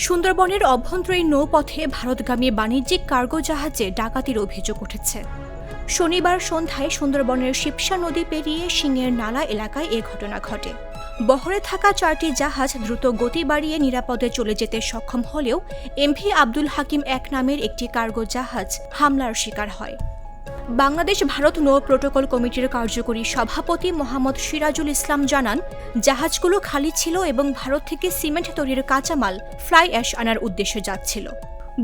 সুন্দরবনের অভ্যন্তরীণ নৌপথে ভারতগামী বাণিজ্যিক কার্গো জাহাজে ডাকাতির অভিযোগ উঠেছে। শনিবার সন্ধ্যায় সুন্দরবনের শিবসা নদী পেরিয়ে সিংহের নালা এলাকায় এ ঘটনা ঘটে। বহরে থাকা 4টি জাহাজ দ্রুত গতি বাড়িয়ে নিরাপদে চলে যেতে সক্ষম হলেও এমভি আব্দুল হাকিম 1 নামের একটি কার্গো জাহাজ হামলার শিকার হয়। বাংলাদেশ ভারত নৌ প্রোটোকল কমিটির কার্যকরী সভাপতি মোহাম্মদ সিরাজুল ইসলাম জানান, জাহাজগুলো খালি ছিল এবং ভারত থেকে সিমেন্ট তৈরির কাঁচামাল ফ্লাই অ্যাশ আনার উদ্দেশ্যে যাচ্ছিল।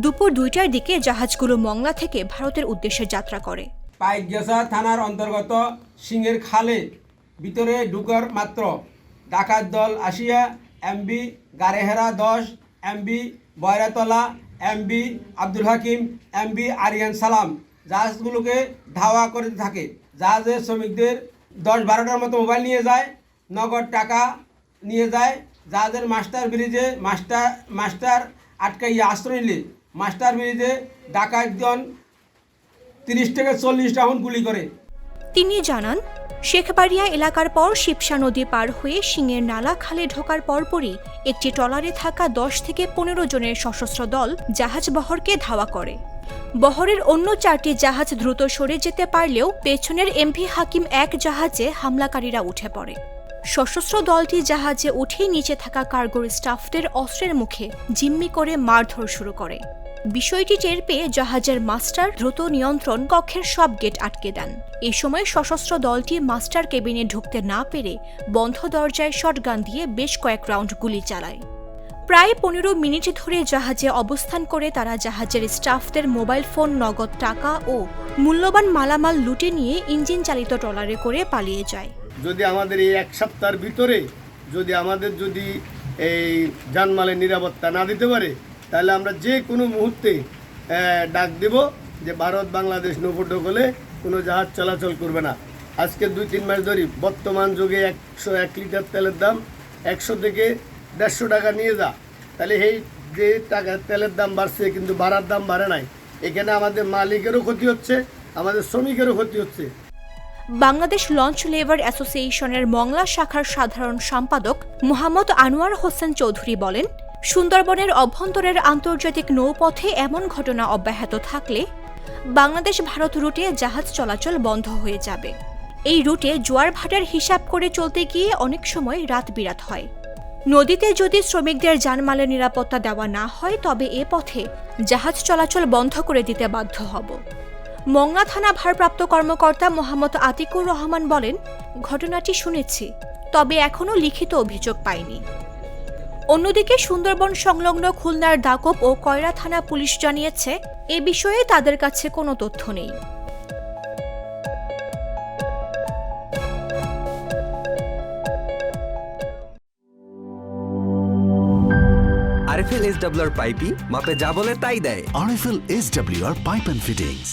দুপুর 2টার দিকে জাহাজগুলো মংলা থেকে ভারতের উদ্দেশ্যে যাত্রা করে। পাইকগাছা থানার অন্তর্গত সিংহের খালে ভিতরে ঢুকার মাত্র ডাকাত দল আসিয়া MB গারেহেরা 10, MB বয়রাতলা, MB Abdul Hakim, MB Aryan সালাম জাহাজগুলোকে ধাওয়া করতে থাকে। জাহাজের শ্রমিকদের 10-12টার মতো মোবাইল নিয়ে যায়, নগদ টাকা নিয়ে যায়। জাহাজের মাস্টার ব্রিজে মাস্টার আটকাইয়া আশ্রয় নিলে মাস্টার ব্রিজে ডাকাতজন 30 থেকে 40 রাউন্ড গুলি করে। তিনি জানান, শেখবাড়িয়া এলাকার পর শিবসা নদী পার হয়ে সিংহের নালা খালে ঢোকার পরপরই একটি ট্রলারে থাকা 10 থেকে 15 জনের সশস্ত্র দল জাহাজ বহরকে ধাওয়া করে। বহরের অন্য 4টি জাহাজ দ্রুত সরে যেতে পারলেও পেছনের এমভি হাকিম 1 জাহাজে হামলাকারীরা উঠে পড়ে। সশস্ত্র দলটি জাহাজে উঠেই নিচে থাকা কার্গোর স্টাফদের অস্ত্রের মুখে জিম্মি করে মারধর শুরু করে। বিষয়টি টের পেয়ে জাহাজের মাস্টার দ্রুত নিয়ন্ত্রণ কক্ষের সব গেট আটকে দেন। এ সময় সশস্ত্র দলটি মাস্টার কেবিনে ঢুকতে না পেরে বন্ধ দরজায় শটগান দিয়ে বেশ কয়েক রাউন্ড গুলি চালায়। প্রায় 15 মিনিট ধরে জাহাজে অবস্থান করে তারা জাহাজের স্টাফদের মোবাইল ফোন, নগদ টাকা ও মূল্যবান মালামাল লুটে নিয়ে ইঞ্জিন চালিত ট্রলারে করে পালিয়ে যায়। যদি আমাদের এই 1 সপ্তাহের ভিতরে আমাদের এই জানমালের নিরাপত্তা না দিতে পারে, তাহলে আমরা যে কোনো মুহূর্তে ডাক দেব যে ভারত বাংলাদেশ নৌ প্রোটোকলে কোনো জাহাজ চলাচল করবে না। আজকে 2-3 মাস ধরে বর্তমান যুগে 101 লিটার তেলের দাম 100 থেকে 150 টাকা নিয়ে যা, তাহলে এই যে টাকা তেলের দাম বাড়ছে কিন্তু ভাড়ার দাম বাড়ে নাই। এখানে আমাদের মালিকেরও ক্ষতি হচ্ছে, আমাদের শ্রমিকেরও ক্ষতি হচ্ছে। বাংলাদেশ লঞ্চ লেবার অ্যাসোসিয়েশনের মংলা শাখার সাধারণ সম্পাদক মোহাম্মদ আনোয়ার হোসেন চৌধুরী বলেন, সুন্দরবনের অভ্যন্তরের আন্তর্জাতিক নৌপথে এমন ঘটনা অব্যাহত থাকলে বাংলাদেশ ভারত রুটে জাহাজ চলাচল বন্ধ হয়ে যাবে। এই রুটে জোয়ার ভাটার হিসাব করে চলতে গিয়ে অনেক সময় রাত বিরাত হয়। নদীতে যদি শ্রমিকদের জানমালের নিরাপত্তা দেওয়া না হয় তবে এ পথে জাহাজ চলাচল বন্ধ করে দিতে বাধ্য হব। মংলা থানা ভারপ্রাপ্ত কর্মকর্তা মোহাম্মদ আতিকুর রহমান বলেন, ঘটনাটি শুনেছি, তবে এখনও লিখিত অভিযোগ পাইনি। অন্যদিকে সুন্দরবন সংলগ্ন খুলনার দাকব ও কয়রা থানা পুলিশ জানিয়েছে, এ বিষয়ে তাদের কাছে কোনো তথ্য নেই। RFL SWR পাইপি মাপে যা বলে তাই দেয়। RFL SWR Pipe and Fittings।